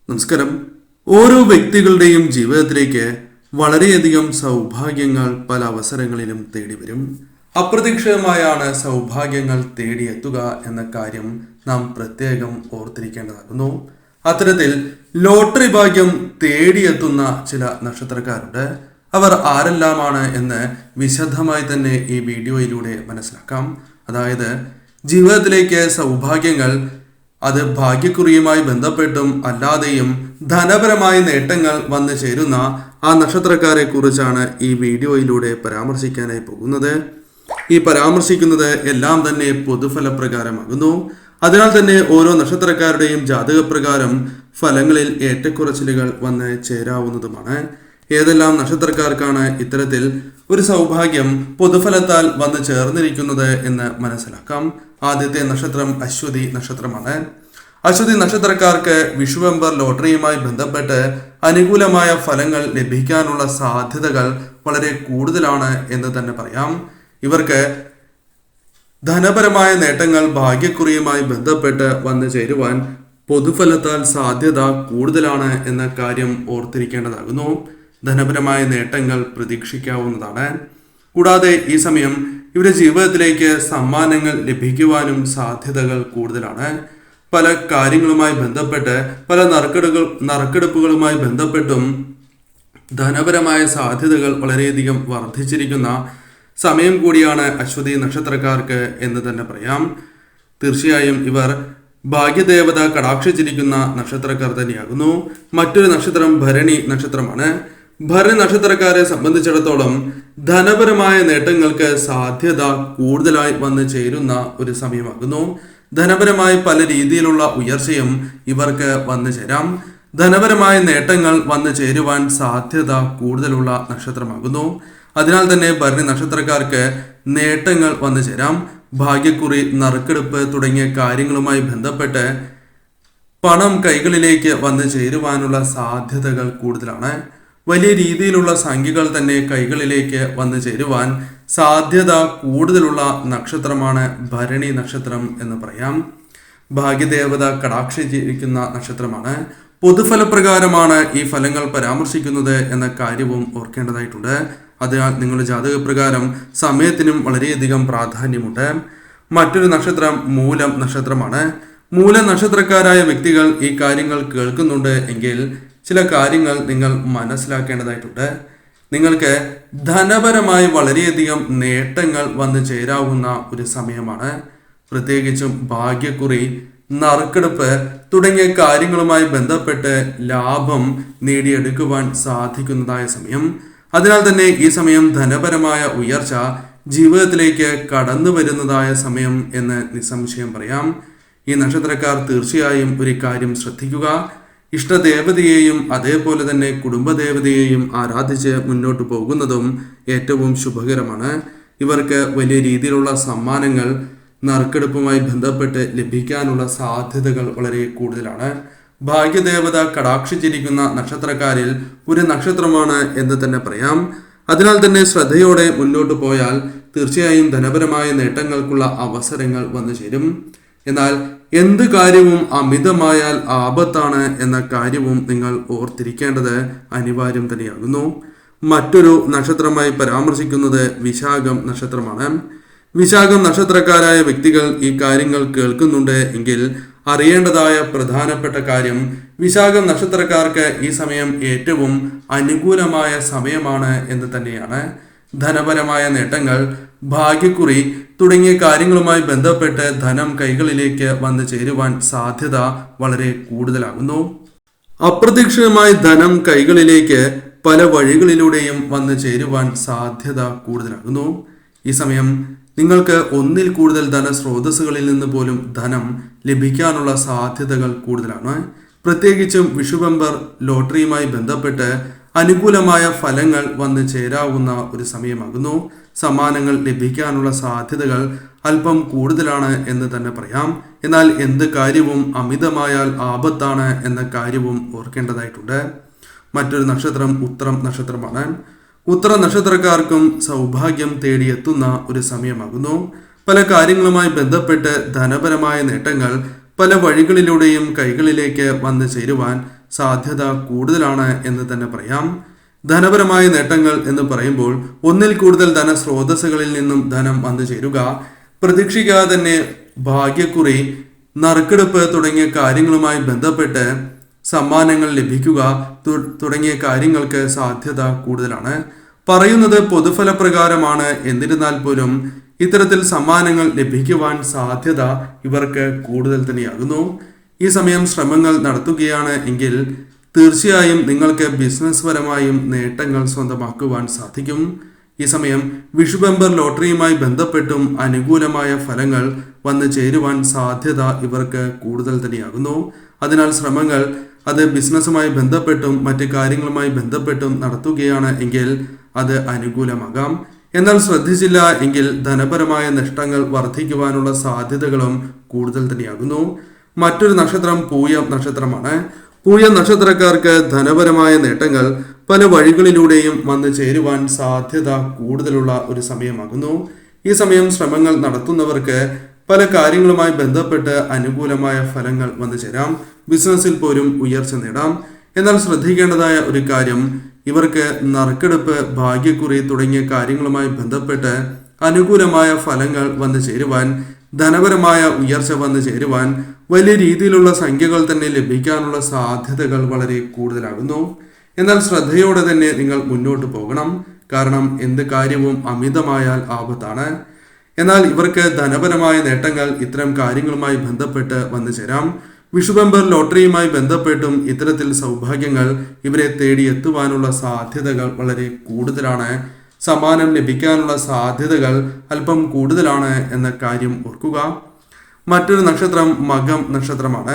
നമസ്കാരം. ഓരോ വ്യക്തികളുടെയും ജീവിതത്തിലേക്ക് വളരെയധികം സൗഭാഗ്യങ്ങൾ പല അവസരങ്ങളിലും തേടി വരും. അപ്രതീക്ഷിതമായാണ് സൗഭാഗ്യങ്ങൾ തേടിയെത്തുക എന്ന കാര്യം നാം പ്രത്യേകം ഓർത്തിരിക്കേണ്ടതാകുന്നു. അത്തരത്തിൽ ലോട്ടറി ഭാഗ്യം തേടിയെത്തുന്ന ചില നക്ഷത്രക്കാരുണ്ട്. അവർ ആരെല്ലാമാണ് എന്ന് വിശദമായി തന്നെ ഈ വീഡിയോയിലൂടെ മനസ്സിലാക്കാം. അതായത് ജീവിതത്തിലേക്ക് സൗഭാഗ്യങ്ങൾ അത് ഭാഗ്യക്കുറിയുമായി ബന്ധപ്പെട്ടും അല്ലാതെയും ധനപരമായ നേട്ടങ്ങൾ വന്നു ചേരുന്ന ആ നക്ഷത്രക്കാരെ കുറിച്ചാണ് ഈ വീഡിയോയിലൂടെ പരാമർശിക്കാനായി പോകുന്നത്. ഈ പരാമർശിക്കുന്നത് എല്ലാം തന്നെ പൊതുഫലപ്രകാരമാകുന്നു. അതിനാൽ തന്നെ ഓരോ നക്ഷത്രക്കാരുടെയും ജാതകപ്രകാരം ഫലങ്ങളിൽ ഏറ്റക്കുറച്ചിലുകൾ വന്ന് ചേരാവുന്നതുമാണ്. ഏതെല്ലാം നക്ഷത്രക്കാർക്കാണ് ഇത്തരത്തിൽ ഒരു സൗഭാഗ്യം പൊതുഫലത്താൽ വന്നു ചേർന്നിരിക്കുന്നത് എന്ന് മനസ്സിലാക്കാം. ആദ്യത്തെ നക്ഷത്രം അശ്വതി നക്ഷത്രമാണ്. അശ്വതി നക്ഷത്രക്കാർക്ക് വിഷുവമ്പർ ലോട്ടറിയുമായി ബന്ധപ്പെട്ട് അനുകൂലമായ ഫലങ്ങൾ ലഭിക്കാനുള്ള സാധ്യതകൾ വളരെ കൂടുതലാണ് എന്ന് തന്നെ പറയാം. ഇവർക്ക് ധനപരമായ നേട്ടങ്ങൾ ഭാഗ്യക്കുറിയുമായി ബന്ധപ്പെട്ട് വന്നു ചേരുവാൻ പൊതുഫലത്താൽ സാധ്യത കൂടുതലാണ് എന്ന കാര്യം ഓർത്തിരിക്കേണ്ടതാകുന്നു. ധനപരമായ നേട്ടങ്ങൾ പ്രതീക്ഷിക്കാവുന്നതാണ്. കൂടാതെ ഈ സമയം ഇവരുടെ ജീവിതത്തിലേക്ക് സമ്മാനങ്ങൾ ലഭിക്കുവാനും സാധ്യതകൾ കൂടുതലാണ്. പല കാര്യങ്ങളുമായി ബന്ധപ്പെട്ട് പല നറുക്കെടുപ്പുകളുമായി ബന്ധപ്പെട്ടും ധനപരമായ സാധ്യതകൾ വളരെയധികം വർദ്ധിച്ചിരിക്കുന്ന സമയം കൂടിയാണ് അശ്വതി നക്ഷത്രക്കാർക്ക് എന്ന് തന്നെ പറയാം. തീർച്ചയായും ഇവർ ഭാഗ്യദേവത കടാക്ഷിച്ചിരിക്കുന്ന നക്ഷത്രക്കാർ തന്നെയാകുന്നു. മറ്റൊരു നക്ഷത്രം ഭരണി നക്ഷത്രമാണ്. ഭരണി നക്ഷത്രക്കാരെ സംബന്ധിച്ചിടത്തോളം ധനപരമായ നേട്ടങ്ങൾക്ക് സാധ്യത കൂടുതലായി വന്നു ചേരുന്ന ഒരു സമയമാകുന്നു. ധനപരമായ പല രീതിയിലുള്ള ഉയർച്ചയും ഇവർക്ക് വന്നു ചേരാം. ധനപരമായ നേട്ടങ്ങൾ വന്നു ചേരുവാൻ സാധ്യത കൂടുതലുള്ള നക്ഷത്രമാകുന്നു. അതിനാൽ തന്നെ ഭരണി നക്ഷത്രക്കാർക്ക് നേട്ടങ്ങൾ വന്നു ചേരാം. ഭാഗ്യക്കുറി, നറുക്കെടുപ്പ് തുടങ്ങിയ കാര്യങ്ങളുമായി ബന്ധപ്പെട്ട് പണം കൈകളിലേക്ക് വന്നു ചേരുവാനുള്ള സാധ്യതകൾ കൂടുതലാണ്. വലിയ രീതിയിലുള്ള സംഖ്യകൾ തന്നെ കൈകളിലേക്ക് വന്നു ചേരുവാൻ സാധ്യത കൂടുതലുള്ള നക്ഷത്രമാണ് ഭരണി നക്ഷത്രം എന്ന് പറയാം. ഭാഗ്യദേവത കടാക്ഷിച്ചിരിക്കുന്ന നക്ഷത്രമാണ്. പൊതുഫലപ്രകാരമാണ് ഈ ഫലങ്ങൾ പരാമർശിക്കുന്നത് എന്ന കാര്യവും ഓർക്കേണ്ടതായിട്ടുണ്ട്. അതിനാൽ നിങ്ങളുടെ ജാതകപ്രകാരം സമയത്തിനും വളരെയധികം പ്രാധാന്യമുണ്ട്. മറ്റൊരു നക്ഷത്രം മൂലം നക്ഷത്രമാണ്. മൂലം നക്ഷത്രക്കാരായ വ്യക്തികൾ ഈ കാര്യങ്ങൾ കേൾക്കുന്നുണ്ട് എങ്കിൽ ചില കാര്യങ്ങൾ നിങ്ങൾ മനസ്സിലാക്കേണ്ടതായിട്ടുണ്ട്. നിങ്ങൾക്ക് ധനപരമായി വളരെയധികം നേട്ടങ്ങൾ വന്നു ചേരാവുന്ന ഒരു സമയമാണ്. പ്രത്യേകിച്ചും ഭാഗ്യക്കുറി, നറുക്കെടുപ്പ് തുടങ്ങിയ കാര്യങ്ങളുമായി ബന്ധപ്പെട്ട് ലാഭം നേടിയെടുക്കുവാൻ സാധിക്കുന്നതായ സമയം. അതിനാൽ തന്നെ ഈ സമയം ധനപരമായ ഉയർച്ച ജീവിതത്തിലേക്ക് കടന്നു വരുന്നതായ സമയം എന്ന് നിസ്സംശയം പറയാം. ഈ നക്ഷത്രക്കാർ തീർച്ചയായും ഒരു കാര്യം ശ്രദ്ധിക്കുക. ഇഷ്ടദേവതയെയും അതേപോലെ തന്നെ കുടുംബദേവതയെയും ആരാധിച്ച് മുന്നോട്ട് പോകുന്നതും ഏറ്റവും ശുഭകരമാണ്. ഇവർക്ക് വലിയ രീതിയിലുള്ള സമ്മാനങ്ങൾ നറുക്കെടുപ്പുമായി ബന്ധപ്പെട്ട് ലഭിക്കാനുള്ള സാധ്യതകൾ വളരെ കൂടുതലാണ്. ഭാഗ്യദേവത കടാക്ഷിച്ചിരിക്കുന്ന നക്ഷത്രക്കാരിൽ ഒരു നക്ഷത്രമാണ് എന്ന് തന്നെ പറയാം. അതിനാൽ തന്നെ ശ്രദ്ധയോടെ മുന്നോട്ട് പോയാൽ തീർച്ചയായും ധനപരമായ നേട്ടങ്ങൾക്കുള്ള അവസരങ്ങൾ വന്നു ചേരും. എന്നാൽ എന്ത് കാര്യവും അമിതമായാൽ ആപത്താണ് എന്ന കാര്യവും നിങ്ങൾ ഓർത്തിരിക്കേണ്ടത് അനിവാര്യം തന്നെയാകുന്നു. മറ്റൊരു നക്ഷത്രമായി പരാമർശിക്കുന്നത് വിശാഖം നക്ഷത്രമാണ്. വിശാഖം നക്ഷത്രക്കാരായ വ്യക്തികൾ ഈ കാര്യങ്ങൾ കേൾക്കുന്നുണ്ട് എങ്കിൽ അറിയേണ്ടതായ പ്രധാനപ്പെട്ട കാര്യം, വിശാഖം നക്ഷത്രക്കാർക്ക് ഈ സമയം ഏറ്റവും അനുകൂലമായ സമയമാണ് എന്ന് തന്നെയാണ്. ധനപരമായ നേട്ടങ്ങൾ, ഭാഗ്യക്കുറി തുടങ്ങിയ കാര്യങ്ങളുമായി ബന്ധപ്പെട്ട് ധനം കൈകളിലേക്ക് വന്നു ചേരുവാൻ സാധ്യത വളരെ കൂടുതലാകുന്നു. അപ്രതീക്ഷിതമായി ധനം കൈകളിലേക്ക് പല വഴികളിലൂടെയും വന്നു ചേരുവാൻ സാധ്യത കൂടുതലാകുന്നു. ഈ സമയം നിങ്ങൾക്ക് ഒന്നിൽ കൂടുതൽ ധനസ്രോതസ്സുകളിൽ നിന്ന് പോലും ധനം ലഭിക്കാനുള്ള സാധ്യതകൾ കൂടുതലാണ്. പ്രത്യേകിച്ചും വിഷുബമ്പർ ലോട്ടറിയുമായി ബന്ധപ്പെട്ട് അനുകൂലമായ ഫലങ്ങൾ വന്നു ചേരാവുന്ന ഒരു സമയമാകുന്നു. സമ്മാനങ്ങൾ ലഭിക്കാനുള്ള സാധ്യതകൾ അല്പം കൂടുതലാണ് എന്ന് തന്നെ പറയാം. എന്നാൽ എന്ത് കാര്യവും അമിതമായാൽ ആപത്താണ് എന്ന കാര്യവും ഓർക്കേണ്ടതായിട്ടുണ്ട്. മറ്റൊരു നക്ഷത്രം ഉത്രം നക്ഷത്രമാണ്. ഉത്തര നക്ഷത്രക്കാർക്കും സൗഭാഗ്യം തേടിയെത്തുന്ന ഒരു സമയമാകുന്നു. പല കാര്യങ്ങളുമായി ബന്ധപ്പെട്ട് ധനപരമായ നേട്ടങ്ങൾ പല വഴികളിലൂടെയും കൈകളിലേക്ക് വന്നു ചേരുവാൻ സാധ്യത കൂടുതലാണ് എന്ന് തന്നെ പറയാം. ധനപരമായ നേട്ടങ്ങൾ എന്ന് പറയുമ്പോൾ ഒന്നിൽ കൂടുതൽ ധനസ്രോതസ്സുകളിൽ നിന്നും ധനം വന്നു ചേരുക, പ്രതീക്ഷിക്കാതെ തന്നെ ഭാഗ്യക്കുറി, നറുക്കെടുപ്പ് തുടങ്ങിയ കാര്യങ്ങളുമായി ബന്ധപ്പെട്ട് സമ്മാനങ്ങൾ ലഭിക്കുക തുടങ്ങിയ കാര്യങ്ങൾക്ക് സാധ്യത കൂടുതലാണ്. പറയുന്നത് പൊതുഫലപ്രകാരമാണ്. എന്നിരുന്നാൽ പോലും ഇത്തരത്തിൽ സമ്മാനങ്ങൾ ലഭിക്കുവാൻ സാധ്യത ഇവർക്ക് കൂടുതൽ തന്നെയാകുന്നു. ഈ സമയം ശ്രമങ്ങൾ നടത്തുകയാണ് എങ്കിൽ തീർച്ചയായും നിങ്ങൾക്ക് ബിസിനസ് പരമായും നേട്ടങ്ങൾ സ്വന്തമാക്കുവാൻ സാധിക്കും. ഈ സമയം വിഷു ബമ്പർ ലോട്ടറിയുമായി ബന്ധപ്പെട്ടും അനുകൂലമായ ഫലങ്ങൾ വന്നു ചേരുവാൻ സാധ്യത ഇവർക്ക് കൂടുതൽ തന്നെയാകുന്നു. അതിനാൽ ശ്രമങ്ങൾ അത് ബിസിനസ്സുമായി ബന്ധപ്പെട്ടും മറ്റ് കാര്യങ്ങളുമായി ബന്ധപ്പെട്ടും നടത്തുകയാണ് എങ്കിൽ അത് അനുകൂലമാകാം. എന്നാൽ ശ്രദ്ധിച്ചില്ല എങ്കിൽ ധനപരമായ നഷ്ടങ്ങൾ വർദ്ധിക്കുവാനുള്ള സാധ്യതകളും കൂടുതൽ തന്നെയാകുന്നു. മറ്റൊരു നക്ഷത്രം പൂയം നക്ഷത്രമാണ്. പൂയം നക്ഷത്രക്കാർക്ക് ധനപരമായ നേട്ടങ്ങൾ പല വഴികളിലൂടെയും വന്നു ചേരുവാൻ സാധ്യത കൂടുതലുള്ള ഒരു സമയമാകുന്നു. ഈ സമയം ശ്രമങ്ങൾ നടത്തുന്നവർക്ക് പല കാര്യങ്ങളുമായി ബന്ധപ്പെട്ട് അനുകൂലമായ ഫലങ്ങൾ വന്നു ചേരാം. ബിസിനസ്സിൽ പോലും ഉയർച്ച നേടാം. എന്നാൽ ശ്രദ്ധിക്കേണ്ടതായ ഒരു കാര്യം, ഇവർക്ക് നറുക്കെടുപ്പ്, ഭാഗ്യക്കുറി തുടങ്ങിയ കാര്യങ്ങളുമായി ബന്ധപ്പെട്ട് അനുകൂലമായ ഫലങ്ങൾ വന്നു ചേരുവാൻ, ധനപരമായ ഉയർച്ച വന്നു ചേരുവാൻ, വലിയ രീതിയിലുള്ള സംഖ്യകൾ തന്നെ ലഭിക്കാനുള്ള സാധ്യതകൾ വളരെ കൂടുതലാകുന്നു. എന്നാൽ ശ്രദ്ധയോടെ തന്നെ നിങ്ങൾ മുന്നോട്ട് പോകണം. കാരണം എന്ത് കാര്യവും അമിതമായാൽ ആപത്താണ്. എന്നാൽ ഇവർക്ക് ധനപരമായ നേട്ടങ്ങൾ ഇത്തരം കാര്യങ്ങളുമായി ബന്ധപ്പെട്ട് വന്നു ചേരാം. വിഷു ബമ്പർ ലോട്ടറിയുമായി ബന്ധപ്പെട്ടും ഇത്തരത്തിൽ സൗഭാഗ്യങ്ങൾ ഇവരെ തേടിയെത്തുവാനുള്ള സാധ്യതകൾ വളരെ കൂടുതലാണ്. സമ്മാനം ലഭിക്കാനുള്ള സാധ്യതകൾ അല്പം കൂടുതലാണ് എന്ന കാര്യം ഓർക്കുക. മറ്റൊരു നക്ഷത്രം മകം നക്ഷത്രമാണ്.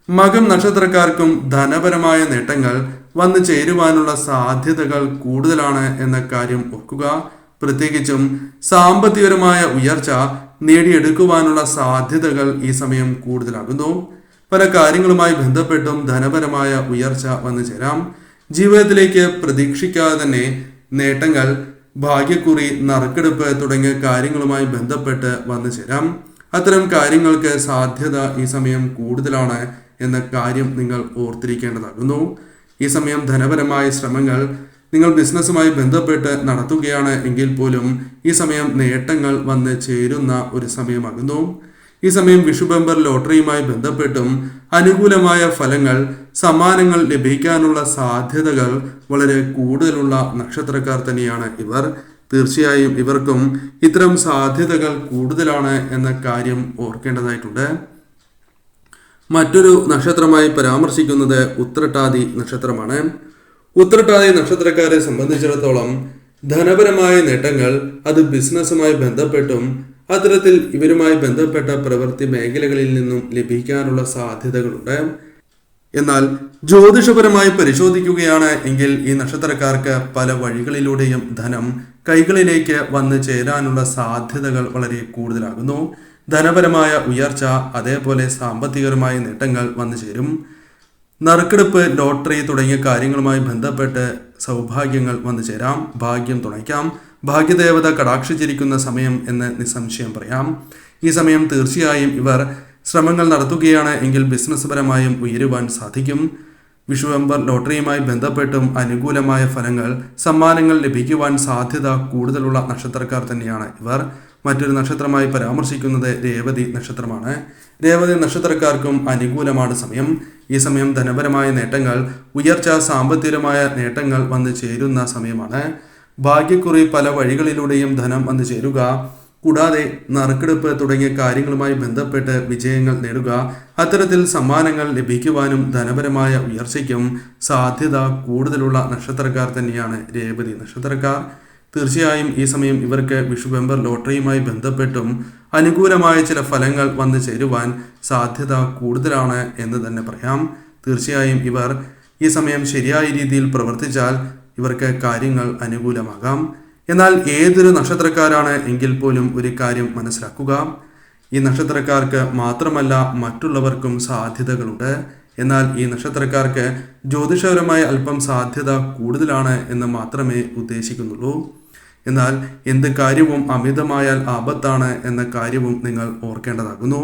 മകം നക്ഷത്രക്കാർക്കും ധനപരമായ നേട്ടങ്ങൾ വന്നു ചേരുവാനുള്ള സാധ്യതകൾ കൂടുതലാണ് എന്ന കാര്യം ഓർക്കുക. പ്രത്യേകിച്ചും സാമ്പത്തികപരമായ ഉയർച്ച നേടിയെടുക്കുവാനുള്ള സാധ്യതകൾ ഈ സമയം കൂടുതലാകുന്നു. പല കാര്യങ്ങളുമായി ബന്ധപ്പെട്ടും ധനപരമായ ഉയർച്ച വന്നു ചേരാം. ജീവിതത്തിലേക്ക് പ്രതീക്ഷിക്കാതെ തന്നെ നേട്ടങ്ങൾ, ഭാഗ്യക്കുറി, നറുക്കെടുപ്പ് തുടങ്ങിയ കാര്യങ്ങളുമായി ബന്ധപ്പെട്ട് വന്നു ചേരാം. അത്തരം കാര്യങ്ങൾക്ക് സാധ്യത ഈ സമയം കൂടുതലാണ് എന്ന കാര്യം നിങ്ങൾ ഓർത്തിരിക്കേണ്ടതാകുന്നു. ഈ സമയം ധനപരമായ ശ്രമങ്ങൾ നിങ്ങൾ ബിസിനസ്സുമായി ബന്ധപ്പെട്ട് നടത്തുകയാണ് എങ്കിൽ പോലും ഈ സമയം നേട്ടങ്ങൾ വന്ന് ചേരുന്ന ഒരു സമയമാകുന്നു. ഈ സമയം വിഷു ബമ്പർ ലോട്ടറിയുമായി ബന്ധപ്പെട്ടും അനുകൂലമായ ഫലങ്ങൾ, സമ്മാനങ്ങൾ ലഭിക്കാനുള്ള സാധ്യതകൾ വളരെ കൂടുതലുള്ള നക്ഷത്രക്കാർ തന്നെയാണ് ഇവർ. തീർച്ചയായും ഇവർക്കും ഇത്തരം സാധ്യതകൾ കൂടുതലാണ് എന്ന കാര്യം ഓർക്കേണ്ടതായിട്ടുണ്ട്. മറ്റൊരു നക്ഷത്രമായി പരാമർശിക്കുന്നത് ഉത്രട്ടാതി നക്ഷത്രമാണ്. ഉത്രട്ടാതി നക്ഷത്രക്കാരെ സംബന്ധിച്ചിടത്തോളം ധനപരമായ നേട്ടങ്ങൾ അത് ബിസിനസ്സുമായി ബന്ധപ്പെട്ടും അത്തരത്തിൽ ഇവരുമായി ബന്ധപ്പെട്ട പ്രവൃത്തി മേഖലകളിൽ നിന്നും ലഭിക്കാനുള്ള സാധ്യതകളുണ്ട്. എന്നാൽ ജ്യോതിഷപരമായി പരിശോധിക്കുകയാണ് എങ്കിൽ ഈ നക്ഷത്രക്കാർക്ക് പല വഴികളിലൂടെയും ധനം കൈകളിലേക്ക് വന്നു ചേരാനുള്ള സാധ്യതകൾ വളരെ കൂടുതലാകുന്നു. ധനപരമായ ഉയർച്ച, അതേപോലെ സാമ്പത്തികപരമായ നേട്ടങ്ങൾ വന്നു ചേരും. നറുക്കെടുപ്പ്, ലോട്ടറി തുടങ്ങിയ കാര്യങ്ങളുമായി ബന്ധപ്പെട്ട് സൗഭാഗ്യങ്ങൾ വന്നു ചേരാം. ഭാഗ്യം തുണയ്ക്കാം. ഭാഗ്യദേവത കടാക്ഷിച്ചിരിക്കുന്ന സമയം എന്ന് നിസ്സംശയം പറയാം. ഈ സമയം തീർച്ചയായും ഇവർ ശ്രമങ്ങൾ നടത്തുകയാണ് എങ്കിൽ ബിസിനസ് പരമായും ഉയരുവാൻ സാധിക്കും. വിഷു ബമ്പർ ലോട്ടറിയുമായി ബന്ധപ്പെട്ടും അനുകൂലമായ ഫലങ്ങൾ, സമ്മാനങ്ങൾ ലഭിക്കുവാൻ സാധ്യത കൂടുതലുള്ള നക്ഷത്രക്കാർ തന്നെയാണ് ഇവർ. മറ്റൊരു നക്ഷത്രമായി പരാമർശിക്കുന്നത് രേവതി നക്ഷത്രമാണ്. രേവതി നക്ഷത്രക്കാർക്കും അനുകൂലമാണ് സമയം. ഈ സമയം ധനപരമായ നേട്ടങ്ങൾ, ഉയർച്ച, സാമ്പത്തികമായ നേട്ടങ്ങൾ വന്നു ചേരുന്ന സമയമാണ്. ഭാഗ്യക്കുറി, പല വഴികളിലൂടെയും ധനം വന്നു ചേരുക, കൂടാതെ നറുക്കെടുപ്പ് തുടങ്ങിയ കാര്യങ്ങളുമായി ബന്ധപ്പെട്ട് വിജയങ്ങൾ നേടുക, അത്തരത്തിൽ സമ്മാനങ്ങൾ ലഭിക്കുവാനും ധനപരമായ ഉയർച്ചയ്ക്കും സാധ്യത കൂടുതലുള്ള നക്ഷത്രക്കാർ തന്നെയാണ് രേവതി നക്ഷത്രക്കാർ. തീർച്ചയായും ഈ സമയം ഇവർക്ക് വിഷു ബമ്പർ ലോട്ടറിയുമായി ബന്ധപ്പെട്ടും അനുകൂലമായ ചില ഫലങ്ങൾ വന്നു ചേരുവാൻ സാധ്യത കൂടുതലാണ് എന്ന് തന്നെ പറയാം. തീർച്ചയായും ഇവർ ഈ സമയം ശരിയായ രീതിയിൽ പ്രവർത്തിച്ചാൽ ഇവർക്ക് കാര്യങ്ങൾ അനുകൂലമാകാം. എന്നാൽ ഏതൊരു നക്ഷത്രക്കാരാണ് എങ്കിൽ പോലും ഒരു കാര്യം മനസ്സിലാക്കുക, ഈ നക്ഷത്രക്കാർക്ക് മാത്രമല്ല മറ്റുള്ളവർക്കും സാധ്യതകളുണ്ട്. എന്നാൽ ഈ നക്ഷത്രക്കാർക്ക് ജ്യോതിഷപരമായ അല്പം സാധ്യത കൂടുതലാണ് എന്ന് മാത്രമേ ഉദ്ദേശിക്കുന്നുള്ളൂ. എന്നാൽ എന്ത് കാര്യവും അമിതമായാൽ ആപത്താണ് എന്ന കാര്യവും നിങ്ങൾ ഓർക്കേണ്ടതാകുന്നു.